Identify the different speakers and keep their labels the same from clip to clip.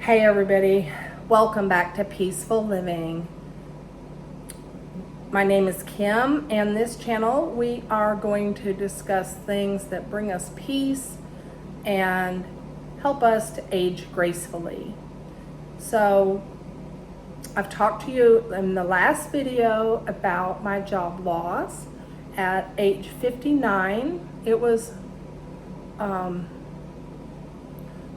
Speaker 1: Hey everybody, welcome back to Peaceful Living. My name is Kim, and this channel we are going to discuss things that bring us peace and help us to age gracefully. So I've talked to you in the last video about my job loss at age 59. It was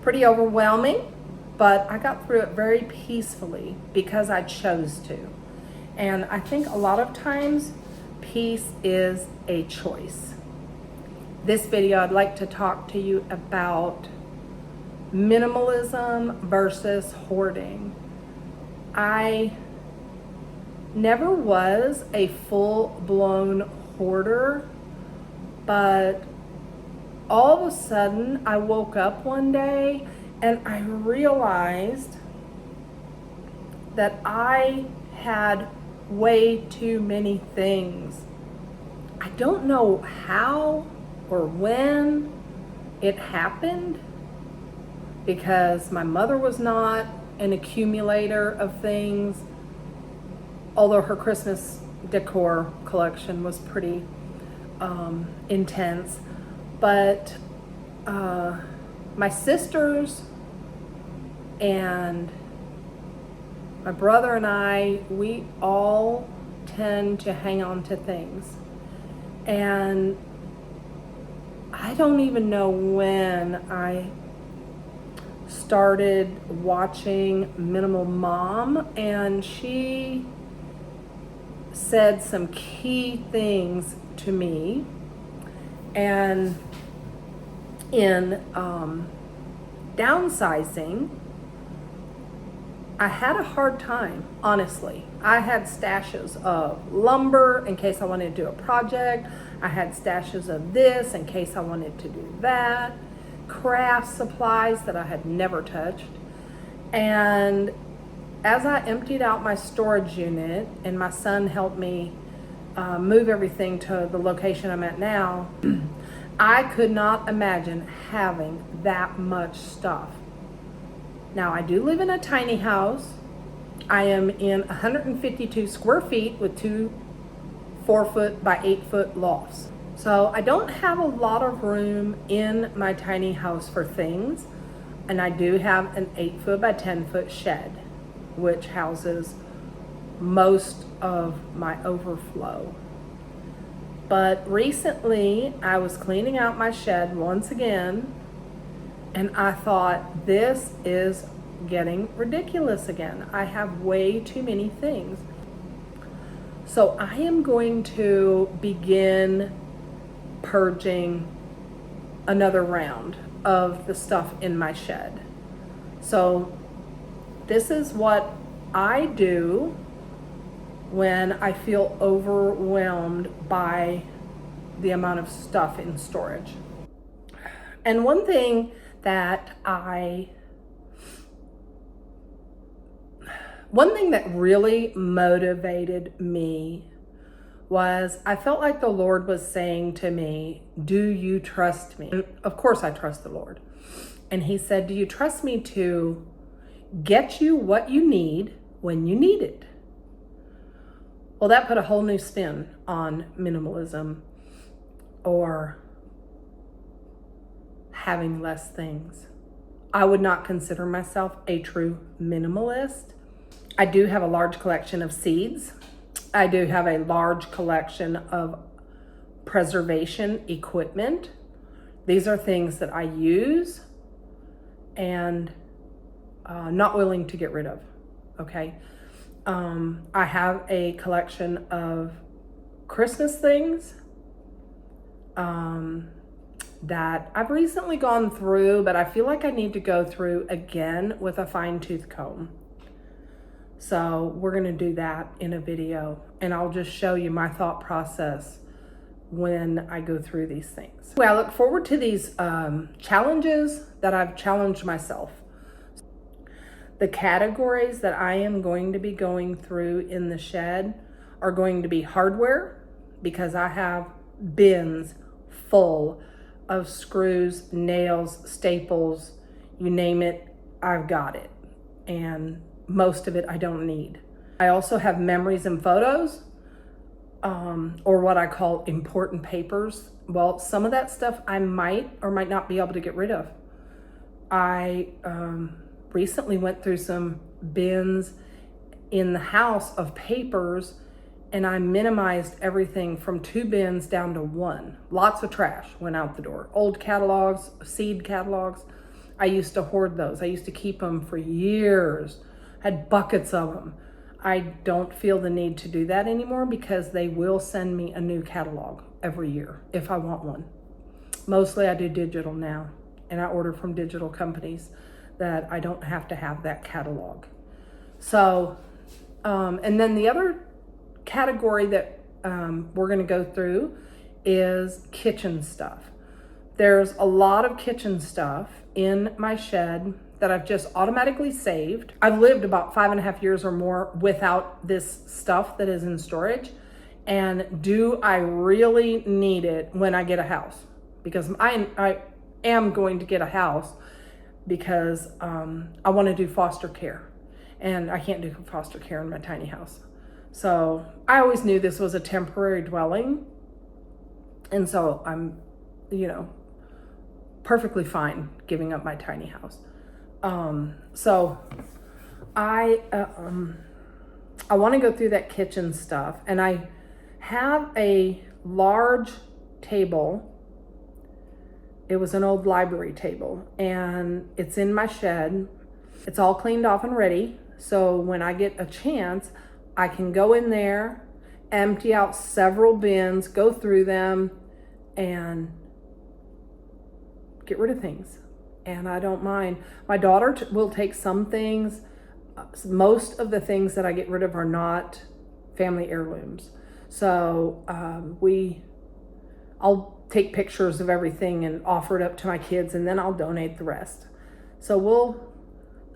Speaker 1: pretty overwhelming, but I got through it very peacefully because I chose to. And I think a lot of times peace is a choice. This video, I'd like to talk to you about minimalism versus hoarding. I never was a full-blown hoarder, but all of a sudden I woke up one day and I realized that I had way too many things. I don't know how or when it happened because my mother was not an accumulator of things, although her Christmas decor collection was pretty intense. But my sisters and my brother and I, we all tend to hang on to things. And I don't even know when I started watching Minimal Mom, and she said some key things to me. And in downsizing, I had a hard time, honestly. I had stashes of lumber in case I wanted to do a project. I had stashes of this in case I wanted to do that. Craft supplies that I had never touched. And as I emptied out my storage unit and my son helped me move everything to the location I'm at now, I could not imagine having that much stuff. Now, I do live in a tiny house. I am in 152 square feet with two 4-foot by 8-foot lofts. So I don't have a lot of room in my tiny house for things. And I do have an 8-foot by 10-foot shed, which houses most of my overflow. But recently I was cleaning out my shed once again, and I thought, this is getting ridiculous again. I have way too many things. So I am going to begin purging another round of the stuff in my shed. So this is what I do when I feel overwhelmed by the amount of stuff in storage. And one thing that really motivated me was I felt like the Lord was saying to me, do you trust me? And of course I trust the Lord. And he said, do you trust me to get you what you need when you need it? Well, that put a whole new spin on minimalism, or having less things. I would not consider myself a true minimalist. I do have a large collection of seeds. I do have a large collection of preservation equipment. These are things that I use and not willing to get rid of, okay? I have a collection of Christmas things that I've recently gone through, but I feel like I need to go through again with a fine-tooth comb. So we're gonna do that in a video, and I'll just show you my thought process when I go through these things. Well, I look forward to these challenges that I've challenged myself. The categories that I am going to be going through in the shed are going to be hardware, because I have bins full of screws, nails, staples, you name it, I've got it. and most of it I don't need. I also have memories and photos, or what I call important papers. Well, some of that stuff I might or might not be able to get rid of. I recently went through some bins in the house of papers, and I minimized everything from 2 bins down to 1. Lots of trash went out the door. Old catalogs, seed catalogs. I used to hoard those. I used to keep them for years. Had buckets of them. I don't feel the need to do that anymore because they will send me a new catalog every year if I want one. Mostly I do digital now, and I order from digital companies that I don't have to have that catalog. So, and then the other category that we're going to go through is kitchen stuff. There's a lot of kitchen stuff in my shed that I've just automatically saved. I've lived about 5.5 years or more without this stuff that is in storage. And do I really need it when I get a house? Because I am going to get a house because I want to do foster care. And I can't do foster care in my tiny house. So I always knew this was a temporary dwelling. And so I'm, perfectly fine giving up my tiny house. So I want to go through that kitchen stuff, and I have a large table. It was an old library table, and it's in my shed. It's all cleaned off and ready. So when I get a chance, I can go in there, empty out several bins, go through them, and get rid of things. And I don't mind. My daughter will take some things. Most of the things that I get rid of are not family heirlooms. So I'll take pictures of everything and offer it up to my kids, and then I'll donate the rest. So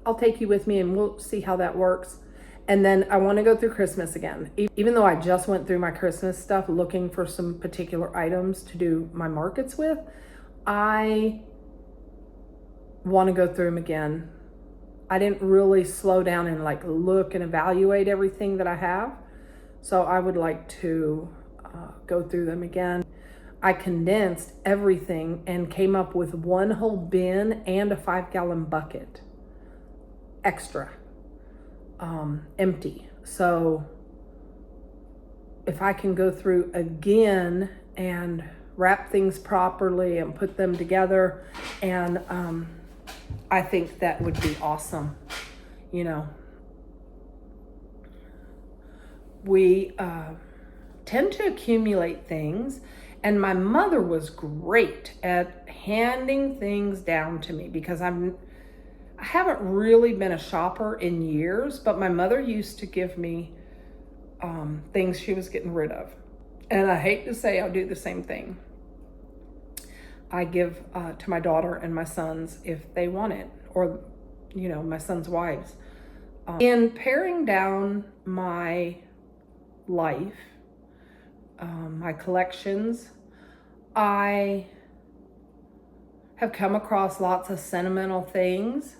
Speaker 1: I'll take you with me, and we'll see how that works. And then I want to go through Christmas again. Even though I just went through my Christmas stuff looking for some particular items to do my markets with, I want to go through them again. I didn't really slow down and look and evaluate everything that I have. So I would like to go through them again. I condensed everything and came up with 1 whole bin and a 5-gallon bucket extra, empty. So if I can go through again and wrap things properly and put them together, and I think that would be awesome. We tend to accumulate things, and my mother was great at handing things down to me because I haven't really been a shopper in years, but my mother used to give me things she was getting rid of. And I hate to say I'll do the same thing. I give to my daughter and my sons if they want it, or, my sons' wives. In paring down my life, my collections, I have come across lots of sentimental things.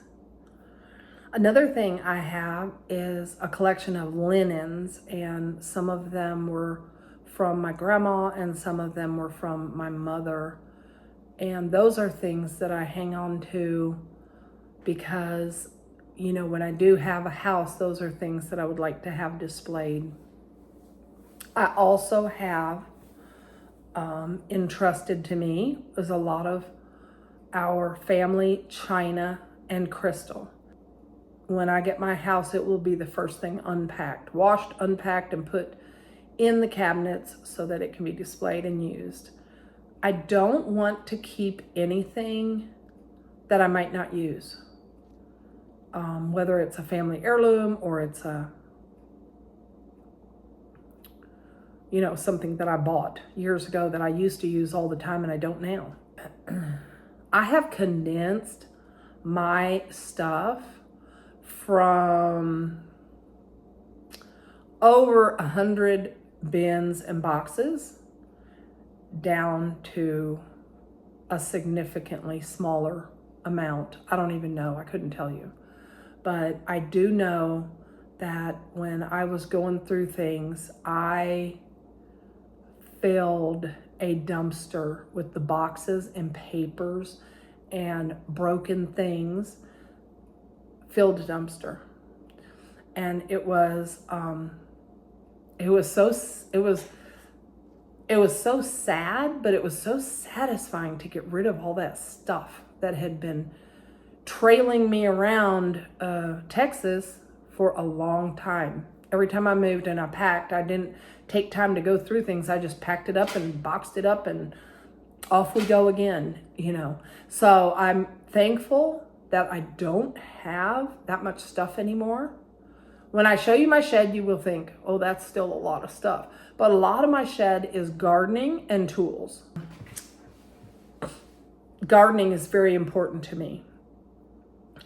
Speaker 1: Another thing I have is a collection of linens, and some of them were from my grandma and some of them were from my mother. And those are things that I hang on to because, when I do have a house, those are things that I would like to have displayed. I also have entrusted to me is a lot of our family china and crystal. When I get my house, it will be the first thing unpacked, washed, unpacked, and put in the cabinets so that it can be displayed and used. I don't want to keep anything that I might not use, whether it's a family heirloom or it's something that I bought years ago that I used to use all the time and I don't now. I have condensed my stuff from over 100 bins and boxes down to a significantly smaller amount. I don't even know. I couldn't tell you. but I do know that when I was going through things, I filled a dumpster with the boxes and papers and broken things, filled a dumpster. And it was so sad, but it was so satisfying to get rid of all that stuff that had been trailing me around Texas for a long time. Every time I moved and I packed, I didn't take time to go through things. I just packed it up and boxed it up and off we go again, you know. So I'm thankful that I don't have that much stuff anymore. When I show you my shed, you will think, oh, that's still a lot of stuff. But a lot of my shed is gardening and tools. Gardening is very important to me.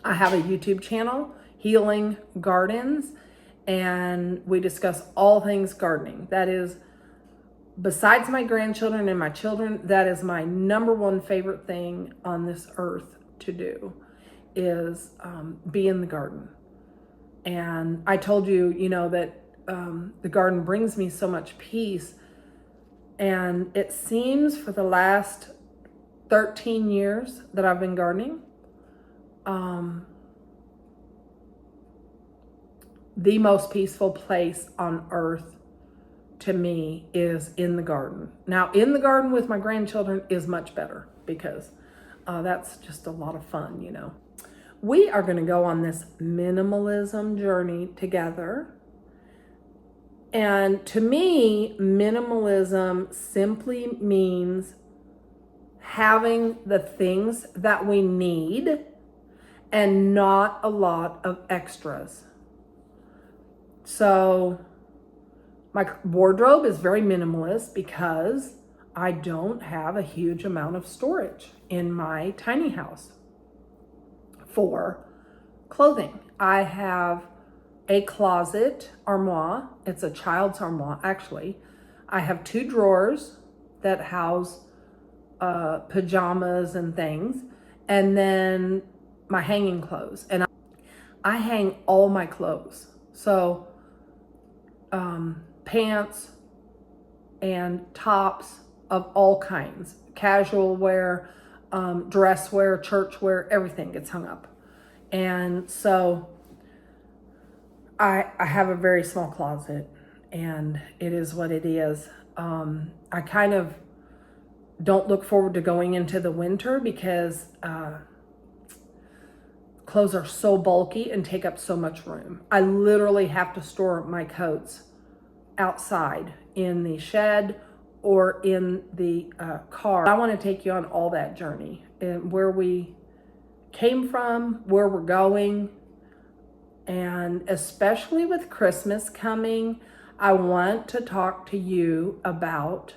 Speaker 1: I have a YouTube channel, Healing Gardens, and we discuss all things gardening. That is, besides my grandchildren and my children, that is my number one favorite thing on this earth to do, is be in the garden. And I told you, you know, that the garden brings me so much peace. And it seems for the last 13 years that I've been gardening, the most peaceful place on earth to me is in the garden. Now, in the garden with my grandchildren is much better because that's just a lot of fun, you know. We are going to go on this minimalism journey together. And to me, minimalism simply means having the things that we need and not a lot of extras. So my wardrobe is very minimalist because I don't have a huge amount of storage in my tiny house for clothing. I have a closet armoire. It's a child's armoire, actually. I have 2 drawers that house pajamas and things, and then my hanging clothes. And I hang all my clothes. So pants and tops of all kinds, casual wear, dress wear, church wear, everything gets hung up. And so I have a very small closet, and it is what it is. I kind of don't look forward to going into the winter because clothes are so bulky and take up so much room. I literally have to store my coats outside in the shed or in the car. I want to take you on all that journey and where we came from, where we're going, and especially with Christmas coming, I want to talk to you about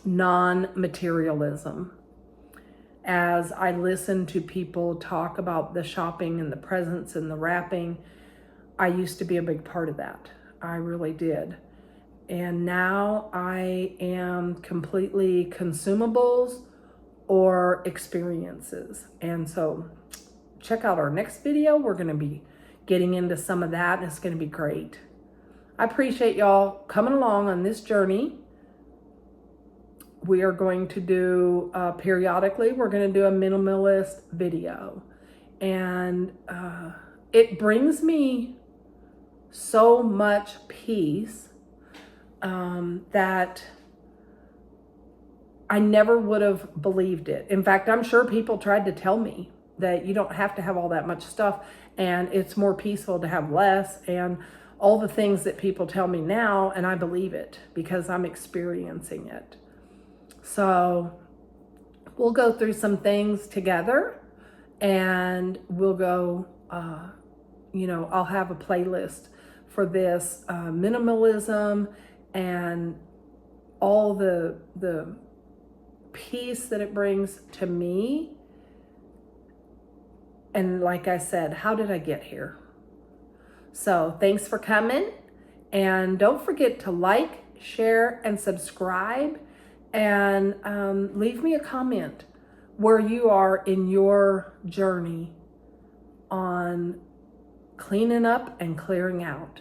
Speaker 1: non-materialism. As I listen to people talk about the shopping and the presents and the wrapping, I used to be a big part of that. I really did. And now I am completely consumables or experiences. And so check out our next video. We're going to be getting into some of that, and it's going to be great. I appreciate y'all coming along on this journey. We are going to do, periodically, we're going to do a minimalist video. And it brings me so much peace that I never would have believed it. In fact, I'm sure people tried to tell me that you don't have to have all that much stuff and it's more peaceful to have less, and all the things that people tell me now, and I believe it because I'm experiencing it. So we'll go through some things together, and we'll go, I'll have a playlist for this minimalism and all the peace that it brings to me. And like I said, how did I get here? So thanks for coming, and don't forget to like, share, and subscribe, and leave me a comment. where you are in your journey on cleaning up and clearing out.